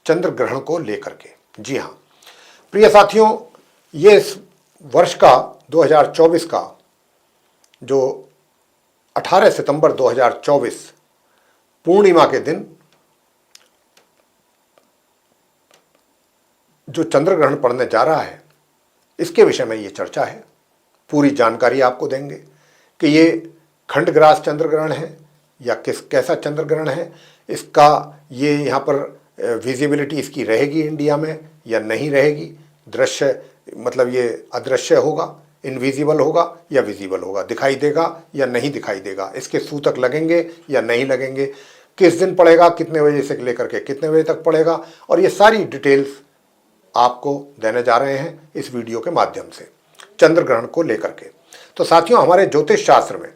चंद्र ग्रहण को लेकर के। जी हाँ प्रिय साथियों, ये इस वर्ष का 2024 का जो 18 सितंबर 2024 पूर्णिमा के दिन जो चंद्र ग्रहण पड़ने जा रहा है, इसके विषय में ये चर्चा है। पूरी जानकारी आपको देंगे कि ये खंडग्रास चंद्र ग्रहण है या कैसा चंद्र ग्रहण है, इसका ये यहाँ पर विजिबिलिटी इसकी रहेगी इंडिया में या नहीं रहेगी, दृश्य मतलब ये अदृश्य होगा, इनविजिबल होगा या विजिबल होगा, दिखाई देगा या नहीं दिखाई देगा, इसके सूतक लगेंगे या नहीं लगेंगे, किस दिन पड़ेगा, कितने बजे से लेकर के कितने बजे तक पड़ेगा, और ये सारी डिटेल्स आपको देने जा रहे हैं इस वीडियो के माध्यम से चंद्र ग्रहण को लेकर के। तो साथियों, हमारे ज्योतिष शास्त्र में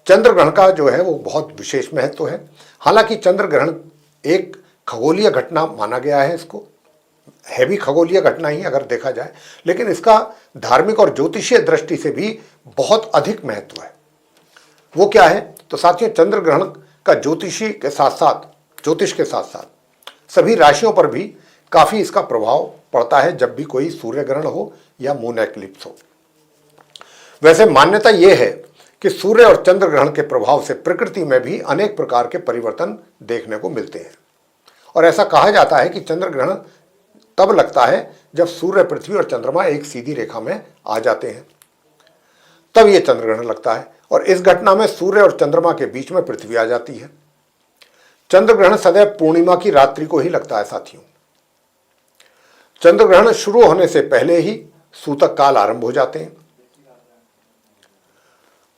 चंद्र ग्रहण का जो है वो बहुत विशेष महत्व है। हालांकि चंद्र ग्रहण एक खगोलीय घटना माना गया है, इसको है भी खगोलीय घटना ही अगर देखा जाए, लेकिन इसका धार्मिक और ज्योतिषीय दृष्टि से भी बहुत अधिक महत्व है। वो क्या है? तो साथियों, चंद्र ग्रहण का ज्योतिष के साथ साथ सभी राशियों पर भी काफी इसका प्रभाव पड़ता है जब भी कोई सूर्य ग्रहण हो या मून एक्लिप्स हो। वैसे मान्यता यह है कि सूर्य और चंद्र ग्रहण के प्रभाव से प्रकृति में भी अनेक प्रकार के परिवर्तन देखने को मिलते हैं, और ऐसा कहा जाता है कि चंद्र ग्रहण तब लगता है जब सूर्य, पृथ्वी और चंद्रमा एक सीधी रेखा में आ जाते हैं, तब यह चंद्र ग्रहण लगता है। और इस घटना में सूर्य और चंद्रमा के बीच में पृथ्वी आ जाती है। चंद्र ग्रहण सदैव पूर्णिमा की रात्रि को ही लगता है साथियों। चंद्र ग्रहण शुरू होने से पहले ही सूतक काल आरंभ हो जाते हैं,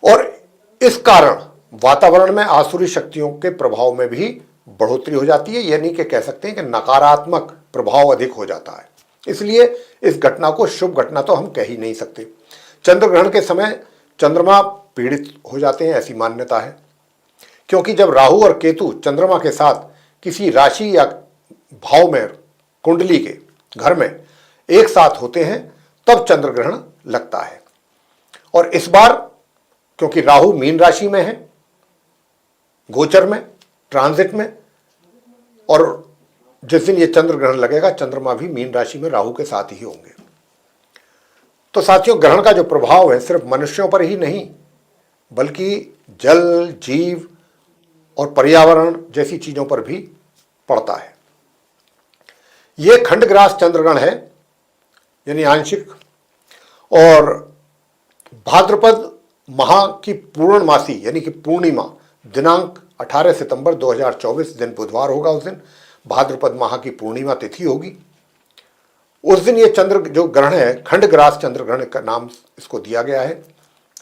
और इस कारण वातावरण में आसुरी शक्तियों के प्रभाव में भी बढ़ोतरी हो जाती है, यानी कि कह सकते हैं कि नकारात्मक प्रभाव अधिक हो जाता है। इसलिए इस घटना को शुभ घटना तो हम कह ही नहीं सकते। चंद्र ग्रहण के समय चंद्रमा पीड़ित हो जाते हैं, ऐसी मान्यता है, क्योंकि जब राहु और केतु चंद्रमा के साथ किसी राशि या भाव में कुंडली के घर में एक साथ होते हैं तब चंद्र ग्रहण लगता है। और इस बार क्योंकि राहु मीन राशि में है, गोचर में, ट्रांजिट में, और जिस दिन ये चंद्र ग्रहण लगेगा चंद्रमा भी मीन राशि में राहु के साथ ही होंगे। तो साथियों, ग्रहण का जो प्रभाव है सिर्फ मनुष्यों पर ही नहीं बल्कि जल, जीव और पर्यावरण जैसी चीजों पर भी पड़ता है। यह खंडग्रास चंद्रग्रहण है, यानी आंशिक, और भाद्रपद माह की पूर्णमासी यानी कि पूर्णिमा दिनांक 18 सितंबर 2024 दिन बुधवार होगा। उस दिन भाद्रपद माह की पूर्णिमा तिथि होगी। उस दिन ये चंद्र जो ग्रहण है, खंडग्रास चंद्र ग्रहण का नाम इसको दिया गया है,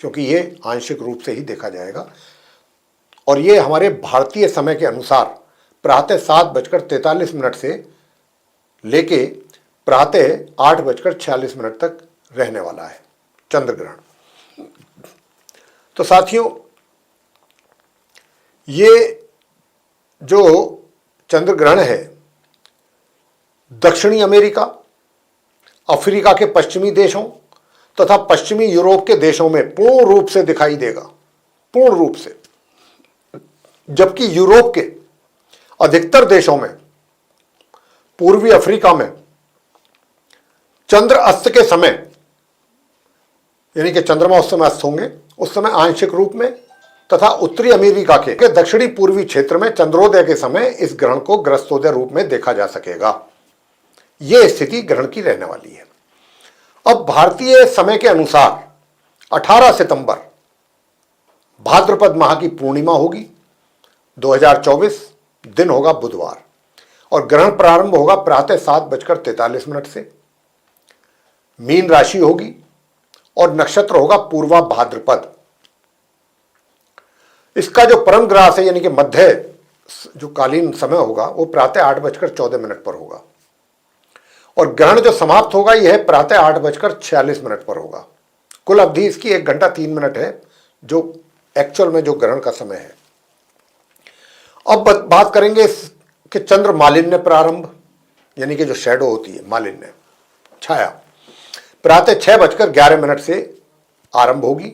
क्योंकि ये आंशिक रूप से ही देखा जाएगा। और ये हमारे भारतीय समय के अनुसार प्रातः 7:43 से लेके प्रातः 8:46 तक रहने वाला है चंद्र ग्रहण। तो साथियों, ये जो चंद्र ग्रहण है दक्षिणी अमेरिका, अफ्रीका के पश्चिमी देशों तथा पश्चिमी यूरोप के देशों में पूर्ण रूप से दिखाई देगा, पूर्ण रूप से, जबकि यूरोप के अधिकतर देशों में, पूर्वी अफ्रीका में चंद्र अस्त के समय यानी कि चंद्रमा उस समय अस्त होंगे, उस समय आंशिक रूप में, तथा उत्तरी अमेरिका के दक्षिणी पूर्वी क्षेत्र में चंद्रोदय के समय इस ग्रहण को ग्रस्तोदय रूप में देखा जा सकेगा। यह स्थिति ग्रहण की रहने वाली है। अब भारतीय समय के अनुसार 18 सितंबर भाद्रपद माह की पूर्णिमा होगी 2024, दिन होगा बुधवार, और ग्रहण प्रारंभ होगा प्रातः 7:43 से। मीन राशि होगी और नक्षत्र होगा पूर्वा भाद्रपद। इसका जो परम ग्रास है यानी कि मध्य जो कालीन समय होगा वो प्रातः 8:14 पर होगा, और ग्रहण जो समाप्त होगा यह प्रातः 8:46 पर होगा। कुल अवधि इसकी 1 घंटा 3 मिनट है, जो एक्चुअल में जो ग्रहण का समय है। अब बात करेंगे कि चंद्र मालिन्य प्रारंभ, यानी कि जो शैडो होती है, मालिन्य छाया, प्रातः 6:11 से आरंभ होगी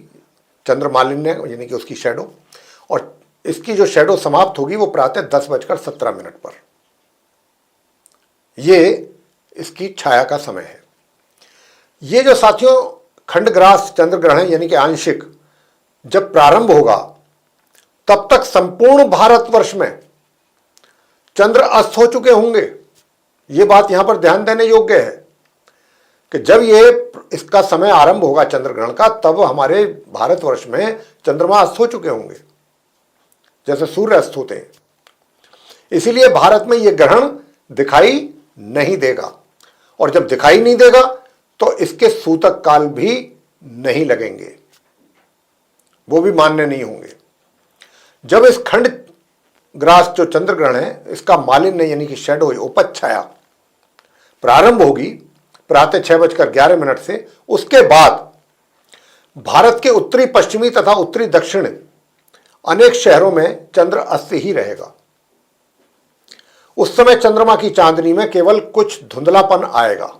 चंद्र मालिन्य यानी कि उसकी शैडो, और इसकी जो शैडो समाप्त होगी वो प्रातः 10:17 पर। ये इसकी छाया का समय है। ये जो साथियों खंडग्रास चंद्र ग्रहण है यानी कि आंशिक जब प्रारंभ होगा तब तक संपूर्ण भारतवर्ष में चंद्र अस्त हो चुके होंगे। ये बात यहां पर ध्यान देने योग्य है कि जब ये इसका समय आरंभ होगा चंद्र ग्रहण का, तब हमारे भारतवर्ष में चंद्रमा अस्त हो चुके होंगे जैसे सूर्य अस्त होते हैं। इसीलिए भारत में यह ग्रहण दिखाई नहीं देगा, और जब दिखाई नहीं देगा तो इसके सूतक काल भी नहीं लगेंगे, वो भी मान्य नहीं होंगे। जब इस खंड ग्रास जो चंद्र ग्रहण है इसका मालिन्य यानी कि शैडो उपज छाया प्रारंभ होगी प्रातः 6:11 से, उसके बाद भारत के उत्तरी पश्चिमी तथा उत्तरी दक्षिण अनेक शहरों में चंद्र अस्त ही रहेगा। उस समय चंद्रमा की चांदनी में केवल कुछ धुंधलापन आएगा।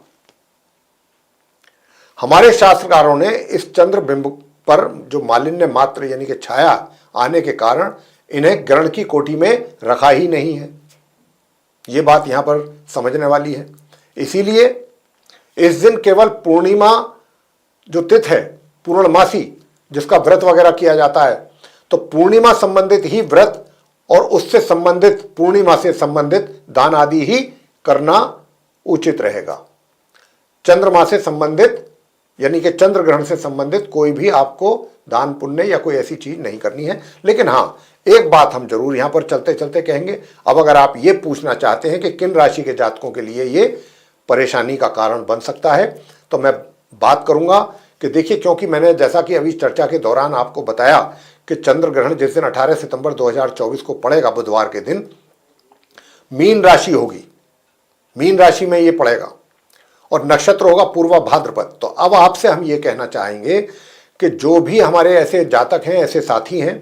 हमारे शास्त्रकारों ने इस चंद्र बिंब पर जो मालिन्य मात्र यानी कि छाया आने के कारण इन्हें ग्रहण की कोटि में रखा ही नहीं है। ये बात यहां पर समझने वाली है। इसीलिए इस दिन केवल पूर्णिमा जो तिथि है पूर्णमासी जिसका व्रत वगैरह किया जाता है, तो पूर्णिमा संबंधित ही व्रत और उससे संबंधित पूर्णिमा से संबंधित दान आदि ही करना उचित रहेगा। चंद्रमा से संबंधित यानी कि चंद्र ग्रहण से संबंधित कोई भी आपको दान पुण्य या कोई ऐसी चीज नहीं करनी है। लेकिन हाँ, एक बात हम जरूर यहां पर चलते चलते कहेंगे। अब अगर आप ये पूछना चाहते हैं कि किन राशि के जातकों के लिए ये परेशानी का कारण बन सकता है, तो मैं बात करूंगा कि देखिए, क्योंकि मैंने जैसा कि अभी चर्चा के दौरान आपको बताया कि चंद्र ग्रहण जिस दिन 18 सितंबर 2024 को पड़ेगा, बुधवार के दिन मीन राशि होगी, मीन राशि में ये पड़ेगा और नक्षत्र होगा पूर्वा भाद्रपद। तो अब आपसे हम ये कहना चाहेंगे कि जो भी हमारे ऐसे जातक हैं, ऐसे साथी हैं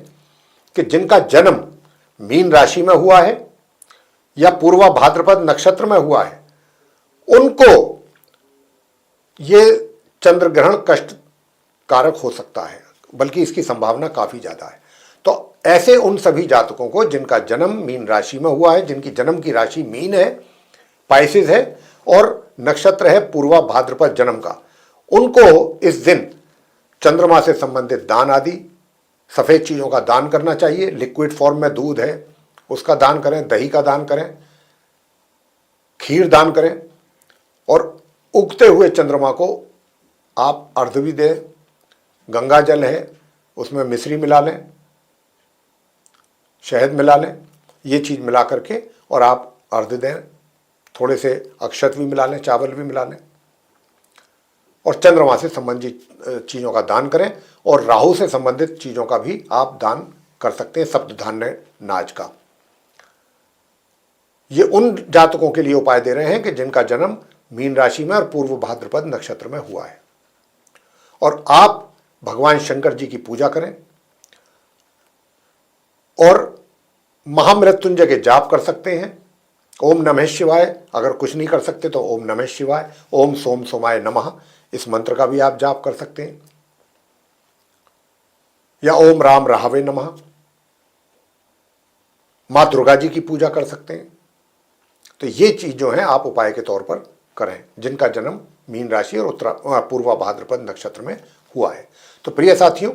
कि जिनका जन्म मीन राशि में हुआ है या पूर्वा भाद्रपद नक्षत्र में हुआ है, उनको ये चंद्र ग्रहण कष्ट कारक हो सकता है, बल्कि इसकी संभावना काफी ज्यादा है। तो ऐसे उन सभी जातकों को जिनका जन्म मीन राशि में हुआ है, जिनकी जन्म की राशि मीन है, पाइसिस है और नक्षत्र है पूर्वा भाद्रपद जन्म का, उनको इस दिन चंद्रमा से संबंधित दान आदि सफेद चीजों का दान करना चाहिए। लिक्विड फॉर्म में दूध है उसका दान करें, दही का दान करें, खीर दान करें, और उगते हुए चंद्रमा को आप अर्घ्य भी दें। गंगा जल है उसमें मिश्री मिला लें, शहद मिला लें, ये चीज मिला करके और आप अर्घ्य दें। थोड़े से अक्षत भी मिला लें, चावल भी मिला लें, और चंद्रमा से संबंधित चीजों का दान करें, और राहु से संबंधित चीजों का भी आप दान कर सकते हैं, सप्त धान्य नाज का। ये उन जातकों के लिए उपाय दे रहे हैं कि जिनका जन्म मीन राशि में और पूर्व भाद्रपद नक्षत्र में हुआ है। और आप भगवान शंकर जी की पूजा करें और महामृत्युंजय के जाप कर सकते हैं। ओम नमः शिवाय, अगर कुछ नहीं कर सकते तो ओम नमः शिवाय, ओम सोम सोमाय नमः, इस मंत्र का भी आप जाप कर सकते हैं, या ओम राम राहवे नमः। मां दुर्गा जी की पूजा कर सकते हैं। तो ये चीज जो है आप उपाय के तौर पर करें जिनका जन्म मीन राशि और पूर्वा भाद्रपद नक्षत्र में हुआ है। तो प्रिय साथियों,